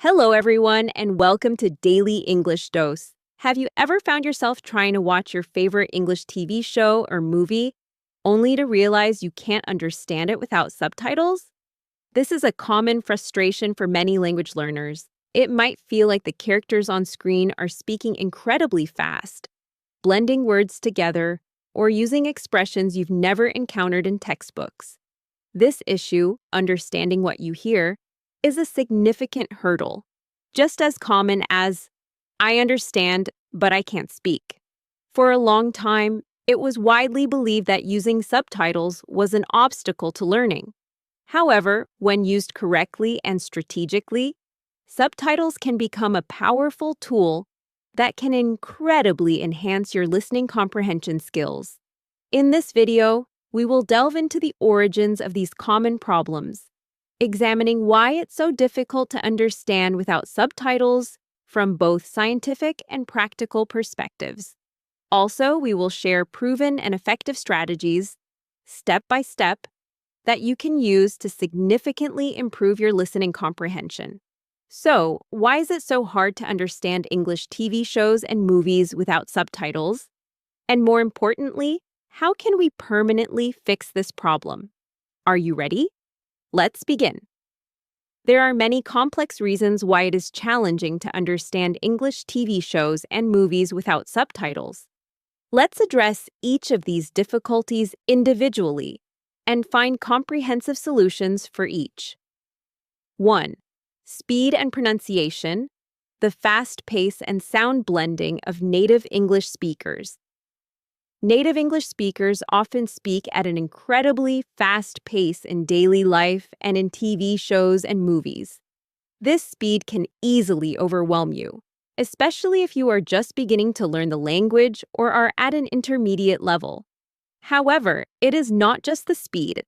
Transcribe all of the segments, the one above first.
Hello, everyone, and welcome to Daily English Dose. Have you ever found yourself trying to watch your favorite English TV show or movie only to realize you can't understand it without subtitles? This is a common frustration for many language learners. It might feel like the characters on screen are speaking incredibly fast, blending words together, or using expressions you've never encountered in textbooks. This issue, understanding what you hear, is a significant hurdle, just as common as, I understand, but I can't speak. For a long time, it was widely believed that using subtitles was an obstacle to learning. However, when used correctly and strategically, subtitles can become a powerful tool that can incredibly enhance your listening comprehension skills. In this video, we will delve into the origins of these common problems, examining why it's so difficult to understand without subtitles from both scientific and practical perspectives. Also, we will share proven and effective strategies, step by step, that you can use to significantly improve your listening comprehension. So, why is it so hard to understand English TV shows and movies without subtitles? And more importantly, how can we permanently fix this problem? Are you ready? Let's begin. There are many complex reasons why it is challenging to understand English TV shows and movies without subtitles. Let's address each of these difficulties individually and find comprehensive solutions for each. 1. Speed and pronunciation, the fast pace and sound blending of native English speakers. Native English speakers often speak at an incredibly fast pace in daily life and in TV shows and movies. This speed can easily overwhelm you, especially if you are just beginning to learn the language or are at an intermediate level. However, it is not just the speed.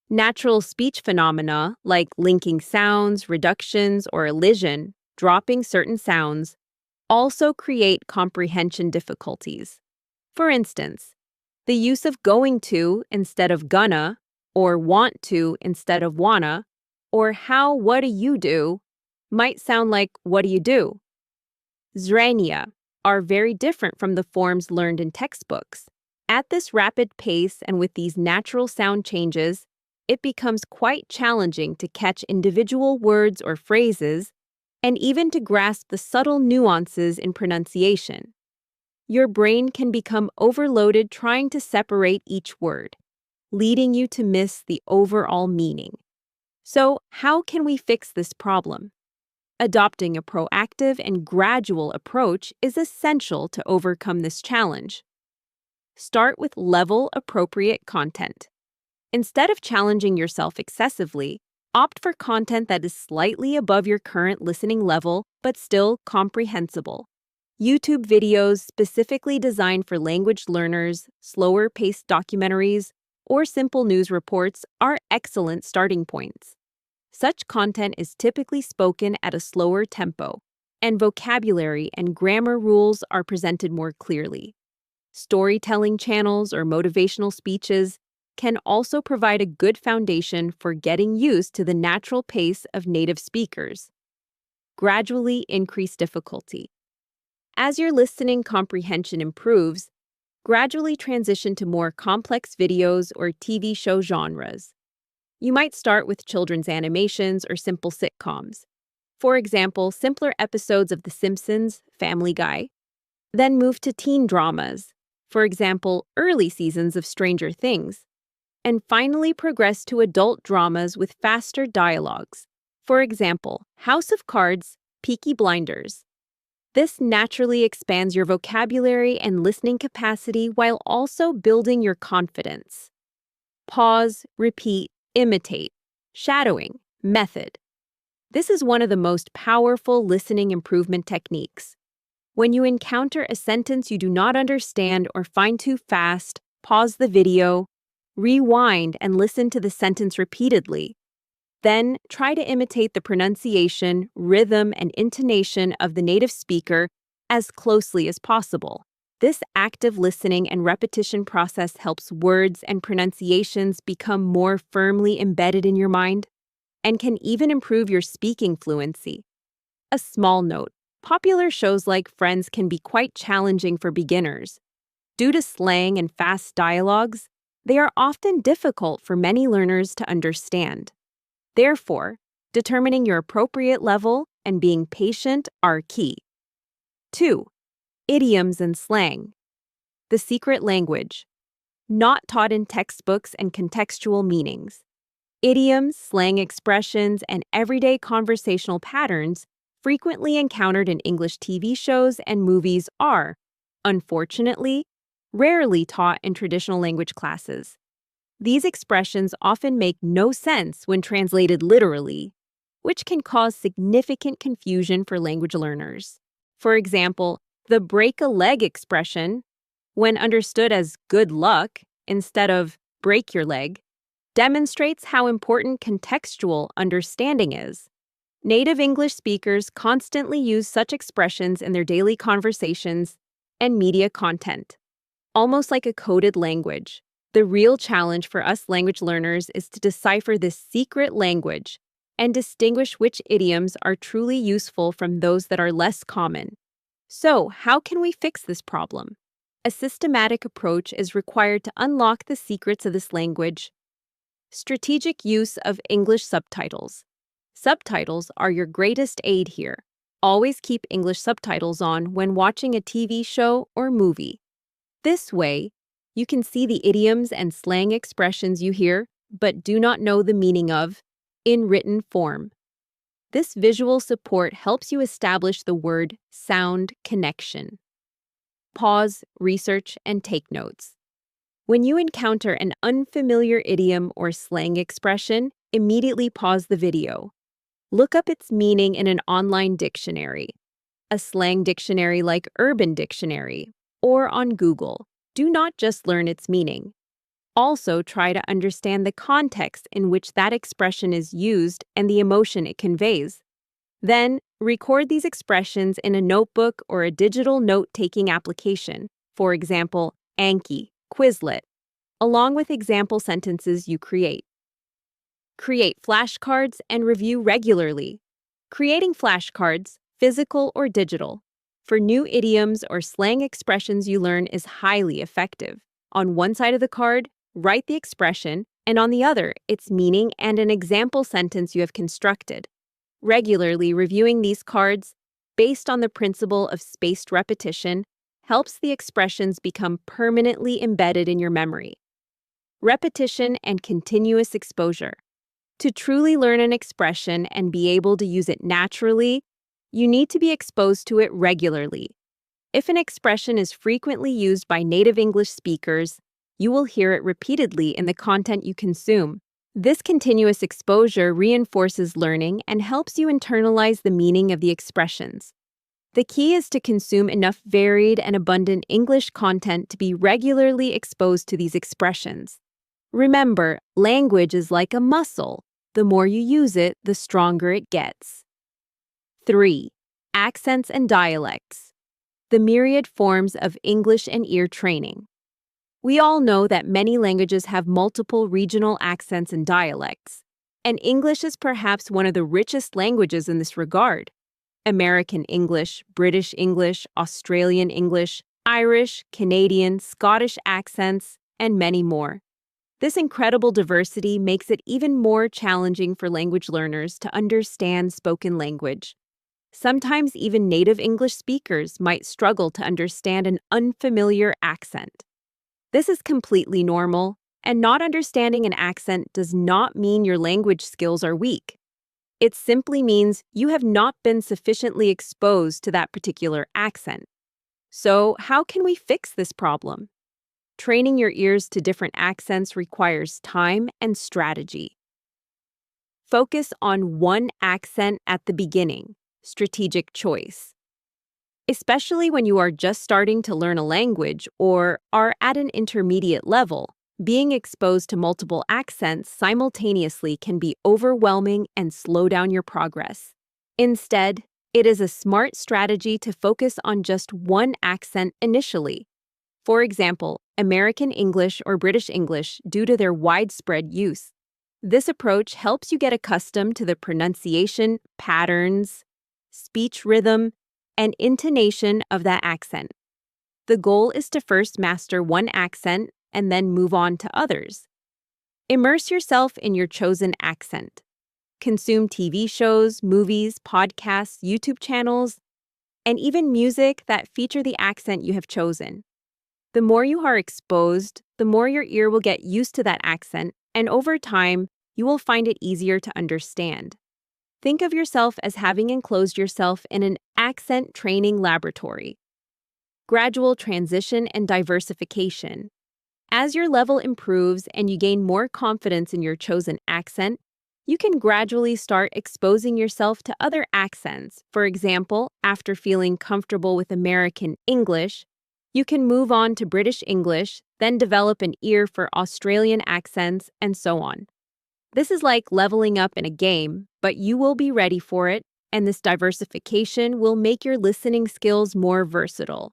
Natural speech phenomena like linking sounds, reductions, or elision, dropping certain sounds, also create comprehension difficulties. For instance, the use of going to instead of gonna, or want to instead of wanna, or what do you do, might sound like what do you do? Zrania are very different from the forms learned in textbooks. At this rapid pace and with these natural sound changes, it becomes quite challenging to catch individual words or phrases and even to grasp the subtle nuances in pronunciation. Your brain can become overloaded trying to separate each word, leading you to miss the overall meaning. So, how can we fix this problem? Adopting a proactive and gradual approach is essential to overcome this challenge. Start with level-appropriate content. Instead of challenging yourself excessively, opt for content that is slightly above your current listening level but still comprehensible. YouTube videos specifically designed for language learners, slower-paced documentaries, or simple news reports are excellent starting points. Such content is typically spoken at a slower tempo, and vocabulary and grammar rules are presented more clearly. Storytelling channels or motivational speeches can also provide a good foundation for getting used to the natural pace of native speakers. Gradually increase difficulty. As your listening comprehension improves, gradually transition to more complex videos or TV show genres. You might start with children's animations or simple sitcoms. For example, simpler episodes of The Simpsons, Family Guy. Then move to teen dramas. For example, early seasons of Stranger Things. And finally progress to adult dramas with faster dialogues. For example, House of Cards, Peaky Blinders. This naturally expands your vocabulary and listening capacity while also building your confidence. Pause, repeat, imitate, shadowing, method. This is one of the most powerful listening improvement techniques. When you encounter a sentence you do not understand or find too fast, pause the video, rewind and listen to the sentence repeatedly. Then, try to imitate the pronunciation, rhythm, and intonation of the native speaker as closely as possible. This active listening and repetition process helps words and pronunciations become more firmly embedded in your mind and can even improve your speaking fluency. A small note: popular shows like Friends can be quite challenging for beginners. Due to slang and fast dialogues, they are often difficult for many learners to understand. Therefore, determining your appropriate level and being patient are key. 2. Idioms and slang. The secret language. Not taught in textbooks and contextual meanings. Idioms, slang expressions, and everyday conversational patterns frequently encountered in English TV shows and movies are, unfortunately, rarely taught in traditional language classes. These expressions often make no sense when translated literally, which can cause significant confusion for language learners. For example, the break a leg expression, when understood as good luck instead of break your leg, demonstrates how important contextual understanding is. Native English speakers constantly use such expressions in their daily conversations and media content, almost like a coded language. The real challenge for us language learners is to decipher this secret language and distinguish which idioms are truly useful from those that are less common. So, how can we fix this problem? A systematic approach is required to unlock the secrets of this language. Strategic use of English subtitles. Subtitles are your greatest aid here. Always keep English subtitles on when watching a TV show or movie. This way, you can see the idioms and slang expressions you hear but do not know the meaning of in written form. This visual support helps you establish the word-sound connection. Pause, research, and take notes. When you encounter an unfamiliar idiom or slang expression, immediately pause the video. Look up its meaning in an online dictionary, a slang dictionary like Urban Dictionary, or on Google. Do not just learn its meaning. Also, try to understand the context in which that expression is used and the emotion it conveys. Then, record these expressions in a notebook or a digital note-taking application, for example, Anki, Quizlet, along with example sentences you create. Create flashcards and review regularly. Creating flashcards, physical or digital, for new idioms or slang expressions you learn is highly effective. On one side of the card, write the expression, and on the other, its meaning and an example sentence you have constructed. Regularly reviewing these cards, based on the principle of spaced repetition, helps the expressions become permanently embedded in your memory. Repetition and continuous exposure. To truly learn an expression and be able to use it naturally, you need to be exposed to it regularly. If an expression is frequently used by native English speakers, you will hear it repeatedly in the content you consume. This continuous exposure reinforces learning and helps you internalize the meaning of the expressions. The key is to consume enough varied and abundant English content to be regularly exposed to these expressions. Remember, language is like a muscle. The more you use it, the stronger it gets. 3. Accents and dialects. The myriad forms of English and ear training. We all know that many languages have multiple regional accents and dialects, and English is perhaps one of the richest languages in this regard. American English, British English, Australian English, Irish, Canadian, Scottish accents, and many more. This incredible diversity makes it even more challenging for language learners to understand spoken language. Sometimes even native English speakers might struggle to understand an unfamiliar accent. This is completely normal, and not understanding an accent does not mean your language skills are weak. It simply means you have not been sufficiently exposed to that particular accent. So, how can we fix this problem? Training your ears to different accents requires time and strategy. Focus on one accent at the beginning, strategic choice. Especially when you are just starting to learn a language or are at an intermediate level, being exposed to multiple accents simultaneously can be overwhelming and slow down your progress. Instead, it is a smart strategy to focus on just one accent initially. For example, American English or British English due to their widespread use. This approach helps you get accustomed to the pronunciation, patterns, speech rhythm, and intonation of that accent. The goal is to first master one accent and then move on to others. Immerse yourself in your chosen accent. Consume TV shows, movies, podcasts, YouTube channels, and even music that feature the accent you have chosen. The more you are exposed, the more your ear will get used to that accent, and over time, you will find it easier to understand. Think of yourself as having enclosed yourself in an accent training laboratory. Gradual transition and diversification. As your level improves and you gain more confidence in your chosen accent, you can gradually start exposing yourself to other accents. For example, after feeling comfortable with American English, you can move on to British English, then develop an ear for Australian accents, and so on. This is like leveling up in a game, but you will be ready for it, and this diversification will make your listening skills more versatile.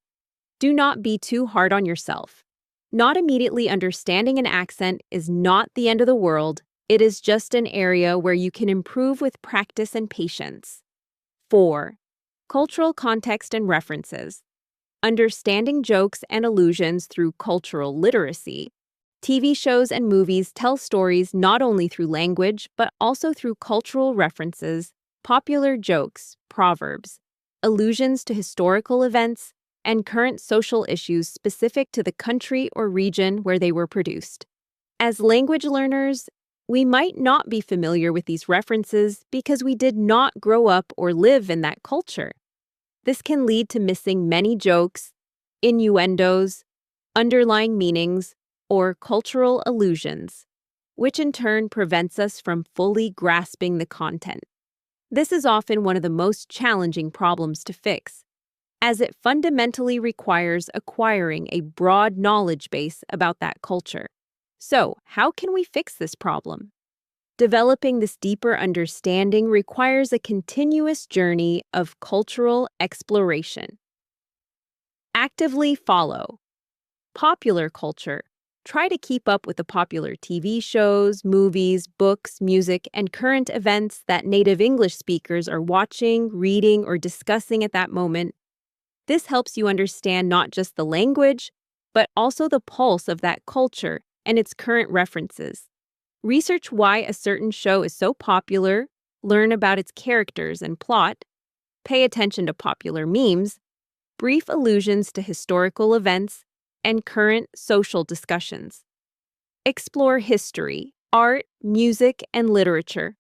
Do not be too hard on yourself. Not immediately understanding an accent is not the end of the world. It is just an area where you can improve with practice and patience. 4. Cultural context and references. Understanding jokes and allusions through cultural literacy. TV shows and movies tell stories not only through language, but also through cultural references, popular jokes, proverbs, allusions to historical events, and current social issues specific to the country or region where they were produced. As language learners, we might not be familiar with these references because we did not grow up or live in that culture. This can lead to missing many jokes, innuendos, underlying meanings, or cultural allusions, which in turn prevents us from fully grasping the content. This is often one of the most challenging problems to fix, as it fundamentally requires acquiring a broad knowledge base about that culture. So, how can we fix this problem? Developing this deeper understanding requires a continuous journey of cultural exploration. Actively follow popular culture. Try to keep up with the popular TV shows, movies, books, music, and current events that native English speakers are watching, reading, or discussing at that moment. This helps you understand not just the language, but also the pulse of that culture and its current references. Research why a certain show is so popular, learn about its characters and plot, pay attention to popular memes, brief allusions to historical events, and current social discussions. Explore history, art, music, and literature.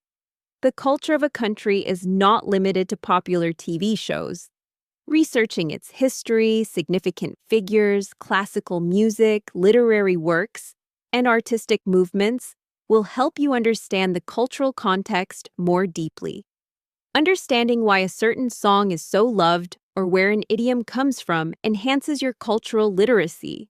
The culture of a country is not limited to popular TV shows. Researching its history, significant figures, classical music, literary works, and artistic movements will help you understand the cultural context more deeply. Understanding why a certain song is so loved or where an idiom comes from enhances your cultural literacy.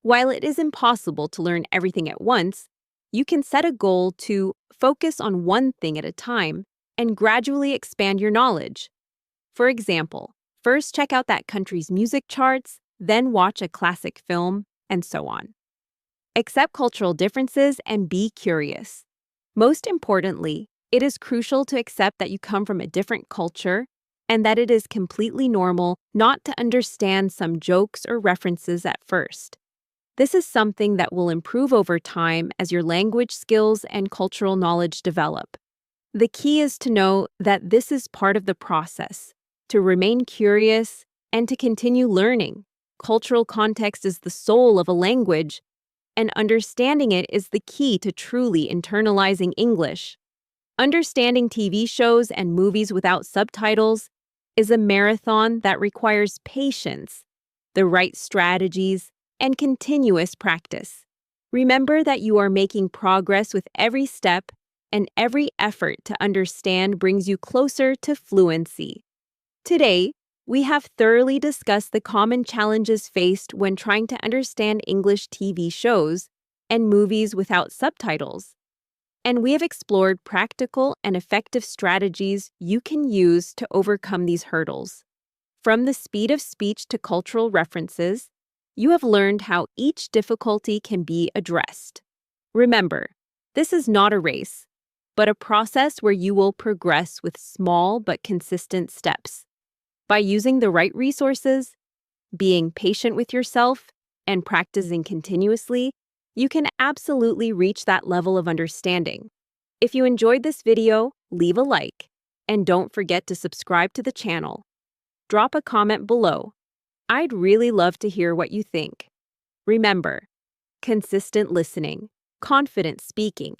While it is impossible to learn everything at once, you can set a goal to focus on one thing at a time and gradually expand your knowledge. For example, first check out that country's music charts, then watch a classic film, and so on. Accept cultural differences and be curious. Most importantly, it is crucial to accept that you come from a different culture and that it is completely normal not to understand some jokes or references at first. This is something that will improve over time as your language skills and cultural knowledge develop. The key is to know that this is part of the process, to remain curious and to continue learning. Cultural context is the soul of a language, and understanding it is the key to truly internalizing English. Understanding TV shows and movies without subtitles is a marathon that requires patience, the right strategies, and continuous practice. Remember that you are making progress with every step, and every effort to understand brings you closer to fluency. Today, we have thoroughly discussed the common challenges faced when trying to understand English TV shows and movies without subtitles. And we have explored practical and effective strategies you can use to overcome these hurdles. From the speed of speech to cultural references, you have learned how each difficulty can be addressed. Remember, this is not a race. but a process where you will progress with small but consistent steps. By using the right resources, being patient with yourself, and practicing continuously, you can absolutely reach that level of understanding. If you enjoyed this video, leave a like, and don't forget to subscribe to the channel. Drop a comment below. I'd really love to hear what you think. Remember, consistent listening, confident speaking,